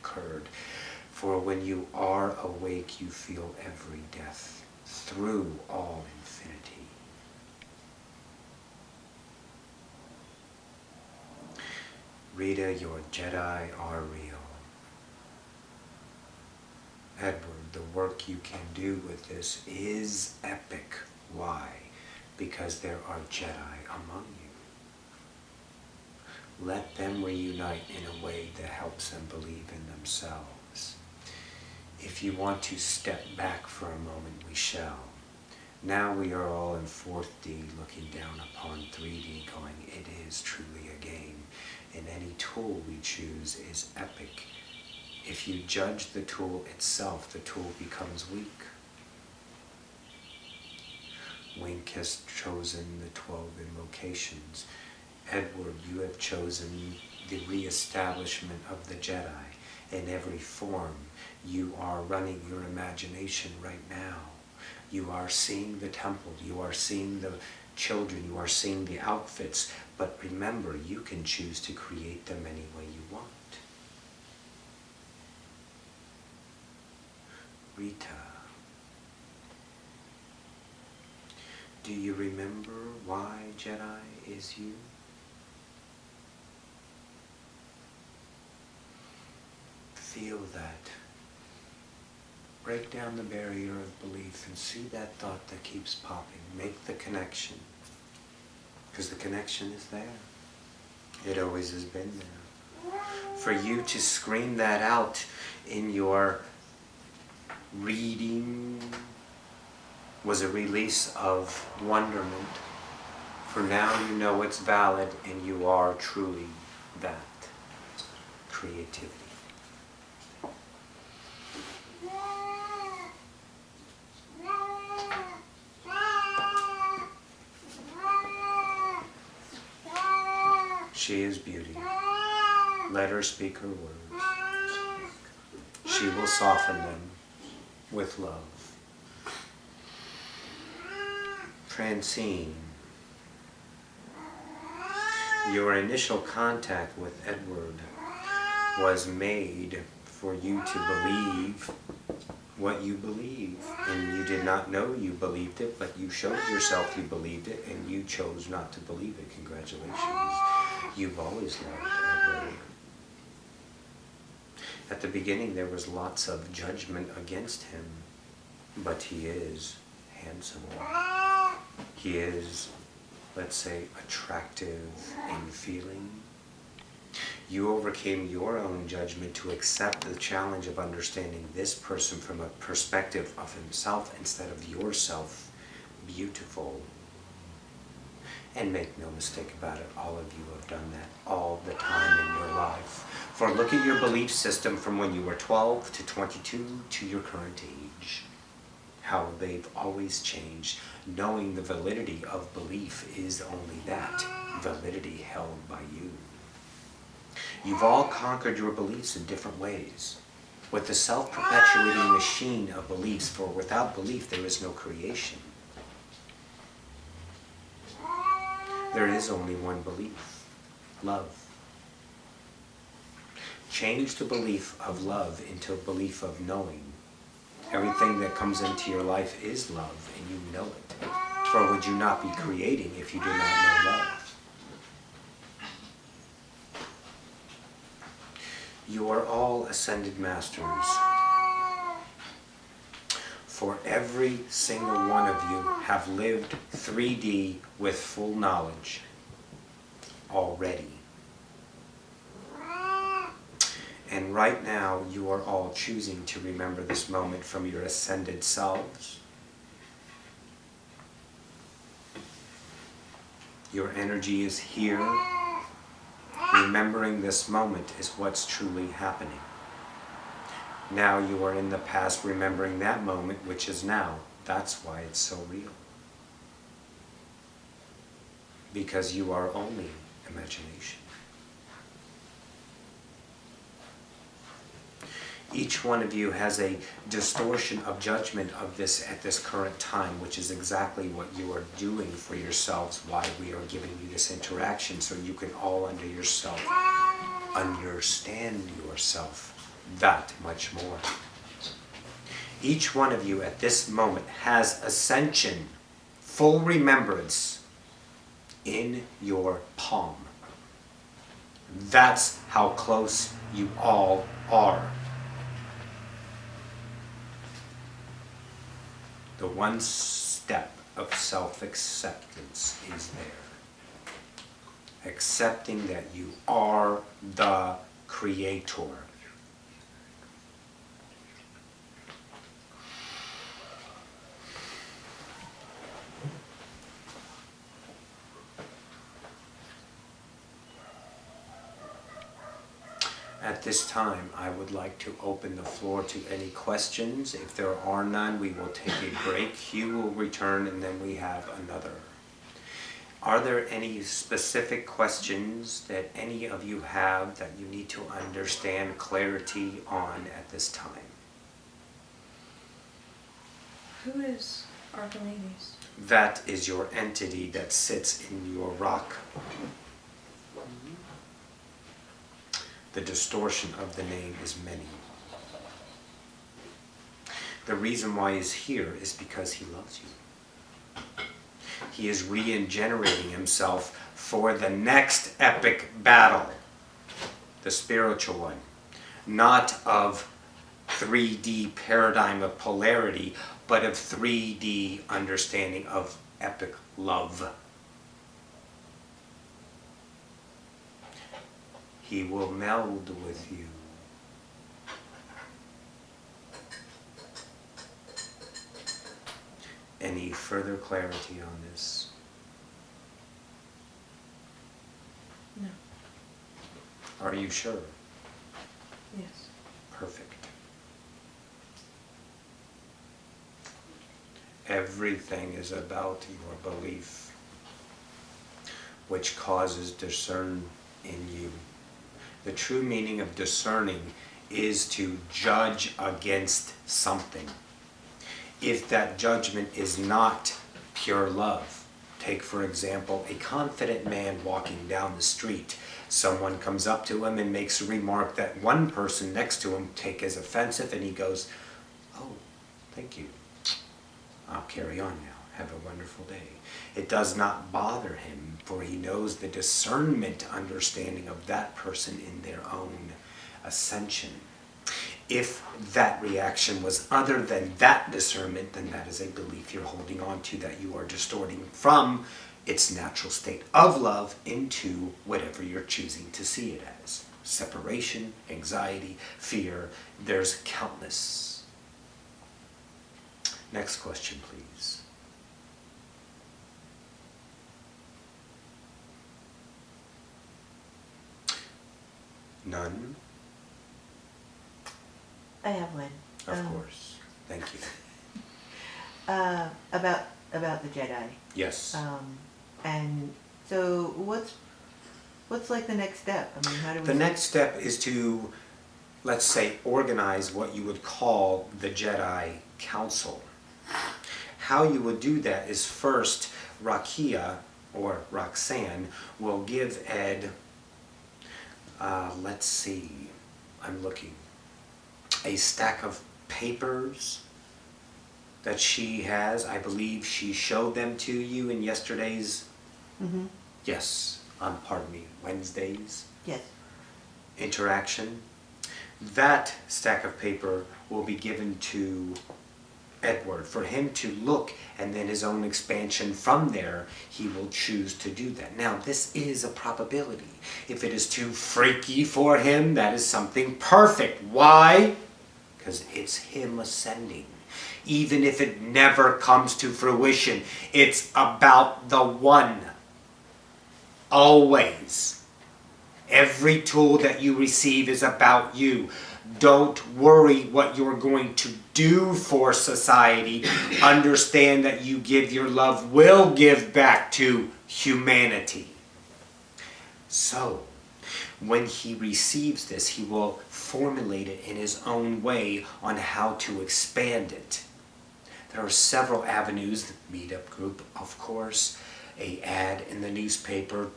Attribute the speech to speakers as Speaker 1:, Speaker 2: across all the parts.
Speaker 1: occurred. For when you are awake, you feel every death through all infinity. Rita, your Jedi are real. Edward, the work you can do with this is epic. Why? Because there are Jedi among you. Let them reunite in a way that helps them believe in themselves. If you want to step back for a moment, we shall. Now we are all in 4D looking down upon 3D going, it is truly a game. And any tool we choose is epic. If you judge the tool itself, the tool becomes weak. Wink has chosen the 12 invocations. Edward, you have chosen the reestablishment of the Jedi in every form. You are running your imagination right now. You are seeing the temple, you are seeing the children, you are seeing the outfits, but remember, you can choose to create them any way you want. Rita, do you remember why Jedi is you? Feel that. Break down the barrier of belief and see that thought that keeps popping. Make the connection. Because the connection is there. It always has been there. For you to scream that out in your reading was a release of wonderment. For now you know it's valid and you are truly that. Creativity. She is beauty. Let her speak her words. She will soften them with love. Francine, your initial contact with Edward was made for you to believe what you believe. And you did not know you believed it, but you showed yourself you believed it, and you chose not to believe it. Congratulations. You've always loved Edward. At the beginning there was lots of judgment against him, but he is handsome. He is, let's say, attractive in feeling. You overcame your own judgment to accept the challenge of understanding this person from a perspective of himself instead of yourself. Beautiful. And make no mistake about it, all of you have done that all the time in your life. For look at your belief system from when you were 12 to 22 to your current age. How they've always changed. Knowing the validity of belief is only that, validity held by you. You've all conquered your beliefs in different ways. With the self-perpetuating machine of beliefs, for without belief there is no creation. There is only one belief, love. Change the belief of love into a belief of knowing. Everything that comes into your life is love, and you know it. For would you not be creating if you did not know love? You are all ascended masters. For every single one of you have lived 3D with full knowledge already. And right now you are all choosing to remember this moment from your ascended selves. Your energy is here. Remembering this moment is what's truly happening. Now you are in the past remembering that moment, which is now. That's why it's so real. Because you are only imagination. Each one of you has a distortion of judgment of this at this current time, which is exactly what you are doing for yourselves, why we are giving you this interaction, so you can all understand yourself that much more. Each one of you at this moment has ascension, full remembrance, in your palm. That's how close you all are. The one step of self-acceptance is there. Accepting that you are the creator. At this time, I would like to open the floor to any questions. If there are none, we will take a break. Hugh will return, and then we have another. Are there any specific questions that any of you have that you need to understand clarity on at this time?
Speaker 2: Who is Archimedes?
Speaker 1: That is your entity that sits in your rock. The distortion of the name is many. The reason why he's here is because he loves you. He is regenerating himself for the next epic battle, the spiritual one, not of 3D paradigm of polarity, but of 3D understanding of epic love. He will meld with you. Any further clarity on this?
Speaker 2: No.
Speaker 1: Are you sure?
Speaker 2: Yes.
Speaker 1: Perfect. Everything is about your belief, which causes discern in you. The true meaning of discerning is to judge against something. If that judgment is not pure love, take for example a confident man walking down the street. Someone comes up to him and makes a remark that one person next to him take as offensive, and he goes, "Oh, thank you. I'll carry on now. Have a wonderful day." It does not bother him, for he knows the discernment understanding of that person in their own ascension. If that reaction was other than that discernment, then that is a belief you're holding on to that you are distorting from its natural state of love into whatever you're choosing to see it as. Separation, anxiety, fear, there's countless. Next question, please. None?
Speaker 3: I have one.
Speaker 1: Of course. Thank you.
Speaker 3: About the Jedi.
Speaker 1: Yes.
Speaker 3: And so what's like the next step? I mean, how do we?
Speaker 1: The next step is to, let's say, organize what you would call the Jedi Council. How you would do that is first, Rakia, or Roxanne, will give Ed, let's see, I'm looking, a stack of papers that she has. I believe she showed them to you in yesterday's, yes, pardon me, Wednesday's
Speaker 3: Yes.
Speaker 1: interaction. That stack of paper will be given to Edward for him to look, and then his own expansion from there, he will choose to do that. Now, this is a probability. If it is too freaky for him, that is something perfect. Why? Because it's him ascending. Even if it never comes to fruition, it's about the one. Always. Every tool that you receive is about you. Don't worry what you're going to do for society. Understand that you give your love will give back to humanity. So, when he receives this, he will formulate it in his own way on how to expand it. There are several avenues, the meetup group, of course, an ad in the newspaper,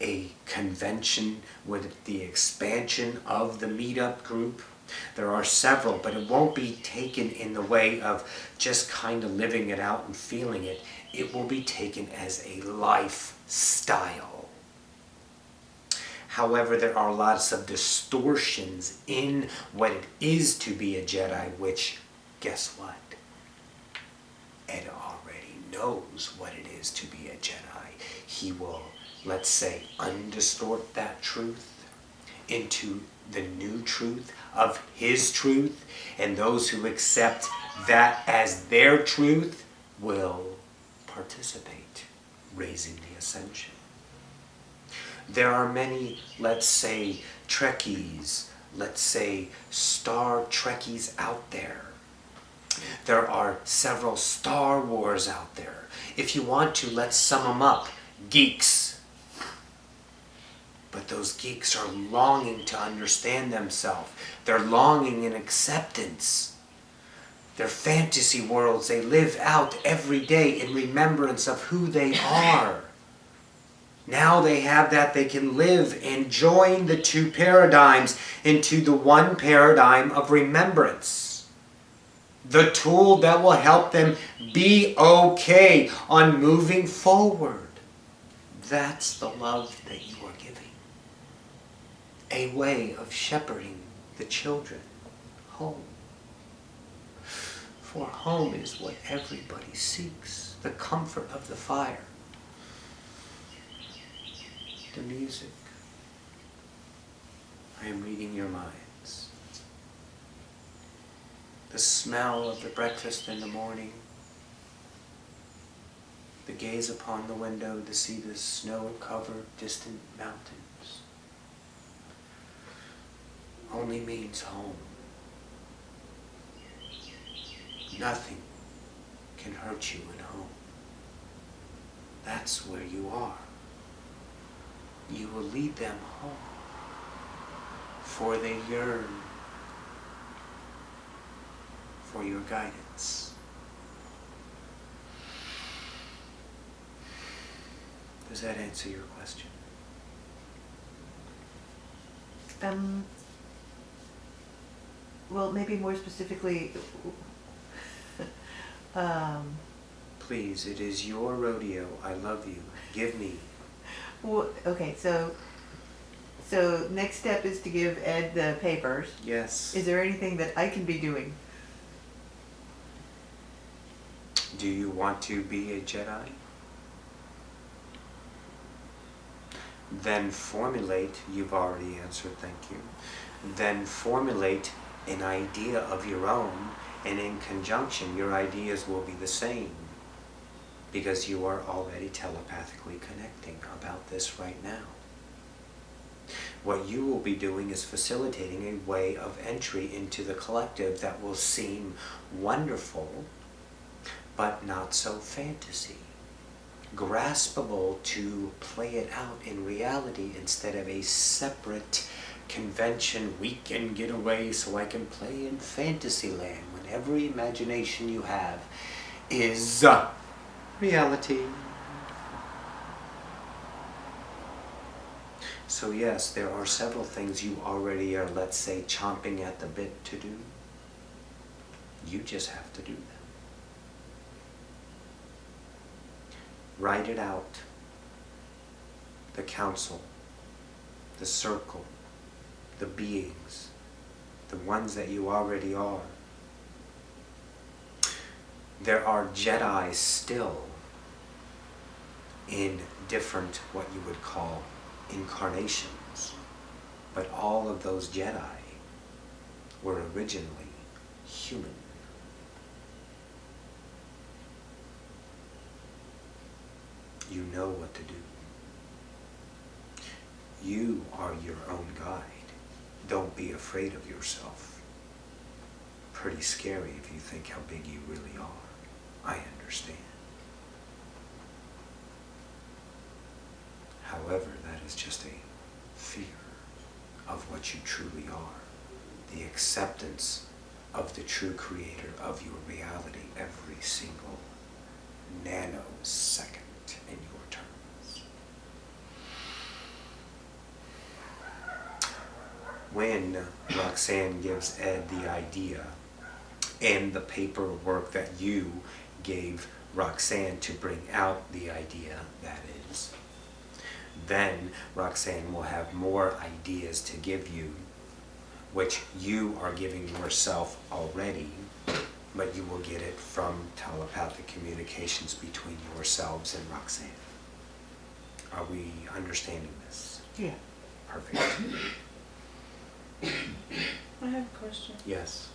Speaker 1: a convention with the expansion of the meetup group There are several, but it won't be taken in the way of just kind of living it out and feeling it. It will be taken as a lifestyle. However, there are lots of distortions in what it is to be a Jedi, which, guess what? Ed already knows what it is to be a Jedi. He will, let's say, undistort that truth into the new truth of his truth, and those who accept that as their truth will participate, raising the Ascension. There are many, let's say, Trekkies, let's say, Star Trekkies out there. There are several Star Wars out there. If you want to, let's sum them up. Geeks. But those geeks are longing to understand themselves. They're longing in acceptance. Their fantasy worlds they live out every day in remembrance of who they are. Now they have that, they can live and join the two paradigms into the one paradigm of remembrance. The tool that will help them be okay on moving forward. That's the love that you are giving. A way of shepherding the children home. For home is what everybody seeks. The comfort of the fire. The music. I am reading your minds. The smell of the breakfast in the morning. The gaze upon the window to see the snow-covered distant mountains. Only means home. Nothing can hurt you in home. That's where you are. You will lead them home, for they yearn for your guidance. Does that answer your question?
Speaker 3: Well, maybe more specifically,
Speaker 1: Please, it is your rodeo. I love you. Give me.
Speaker 3: well, okay, so next step is to give Ed the papers.
Speaker 1: Yes.
Speaker 3: Is there anything that I can be doing?
Speaker 1: Do you want to be a Jedi? Then formulate, you've already answered, thank you. Then formulate an idea of your own, and in conjunction, your ideas will be the same. Because you are already telepathically connecting about this right now. What you will be doing is facilitating a way of entry into the collective that will seem wonderful, but not so fantasy. Graspable to play it out in reality instead of a separate convention weekend getaway so I can play in fantasy land when every imagination you have is reality. So yes, there are several things you already are, let's say, chomping at the bit to do. You just have to do them. Write it out. The council, the circle, the beings, the ones that you already are. There are Jedi still in different, what you would call, incarnations. But all of those Jedi were originally human. You know what to do. You are your own guide. Don't be afraid of yourself. Pretty scary if you think how big you really are. I understand. However, that is just a fear of what you truly are. The acceptance of the true creator of your reality every single nanosecond in your terms. when Roxanne gives Ed the idea and the paperwork that you gave Roxanne to bring out the idea, that is, then Roxanne will have more ideas to give you, which you are giving yourself already, but you will get it from telepathic communications between yourselves and Roxanne. Are we understanding this?
Speaker 3: Yeah.
Speaker 1: Perfect.
Speaker 2: I have a question.
Speaker 1: Yes.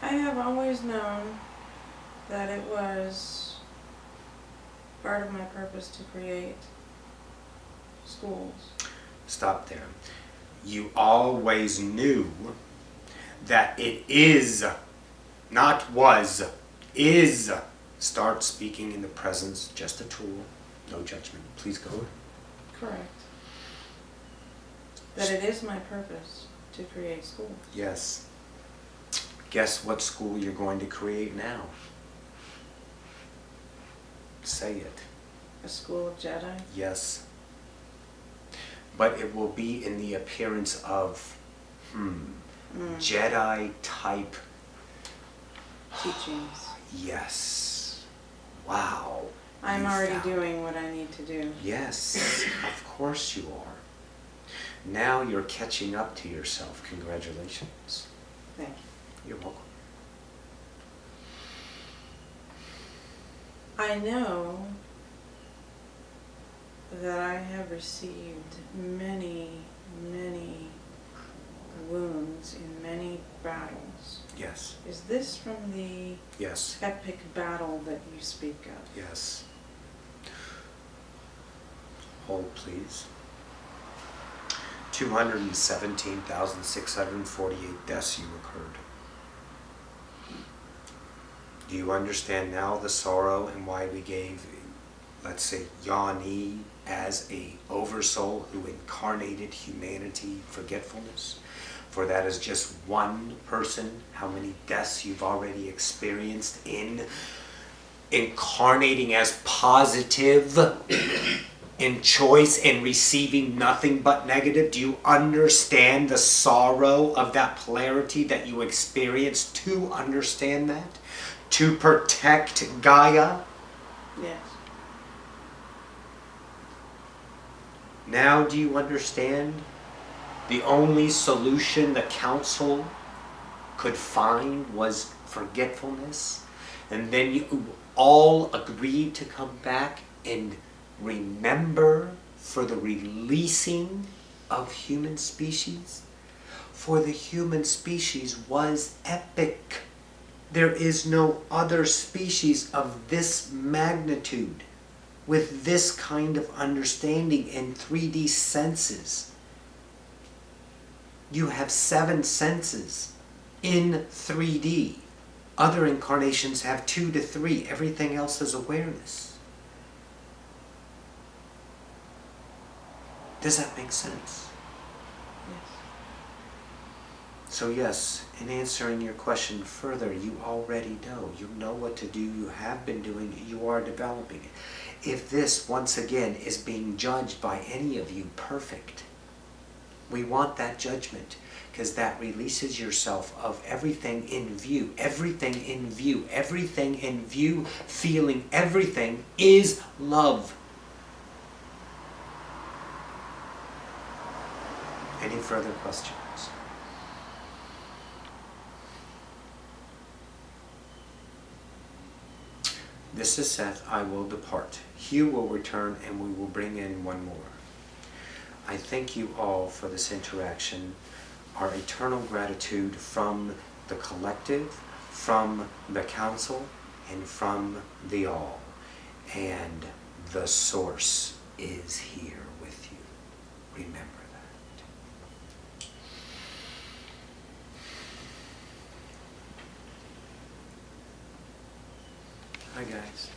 Speaker 2: I have always known that it was part of my purpose to create schools.
Speaker 1: Stop there. You always knew that it is, not was, is. Start speaking in the presence, just a tool, no judgment. Please go.
Speaker 2: Correct. That it is my purpose to create schools.
Speaker 1: Yes. Guess what school you're going to create now? Say it.
Speaker 2: A school of Jedi.
Speaker 1: Yes. But it will be in the appearance of Jedi type.
Speaker 2: Teachings.
Speaker 1: Yes. Wow.
Speaker 2: I'm
Speaker 1: You
Speaker 2: already
Speaker 1: found-
Speaker 2: doing what I need to do.
Speaker 1: Yes, of course you are. Now you're catching up to yourself. Congratulations.
Speaker 2: Thank you.
Speaker 1: You're welcome.
Speaker 2: I know that I have received many, many wounds in many battles.
Speaker 1: Yes.
Speaker 2: Is this from the
Speaker 1: Yes.
Speaker 2: epic battle that you speak of?
Speaker 1: Yes. Hold, please. 217,648 deaths you occurred. Do you understand now the sorrow and why we gave, let's say, Yoni as a oversoul who incarnated humanity forgetfulness? For that is just one person, how many deaths you've already experienced in incarnating as positive in choice and receiving nothing but negative. Do you understand the sorrow of that polarity that you experience? To understand that? To protect Gaia?
Speaker 2: Yes.
Speaker 1: Now do you understand? The only solution the council could find was forgetfulness. And then you all agreed to come back and remember for the releasing of human species. For the human species was epic. There is no other species of this magnitude with this kind of understanding in 3D senses. You have 7 senses in 3D. Other incarnations have 2 to 3. Everything else is awareness. Does that make sense?
Speaker 2: Yes.
Speaker 1: So yes, in answering your question further, you already know. You know what to do. You have been doing it. You are developing it. If this, once again, is being judged by any of you, perfect. We want that judgment because that releases yourself of everything in view. Everything in view. Everything in view. Feeling everything is love. Any further questions? This is Seth. I will depart. Hugh will return and we will bring in one more. I thank you all for this interaction. Our eternal gratitude from the collective, from the council, and from the all. And the source is here with you. Remember that. Hi guys.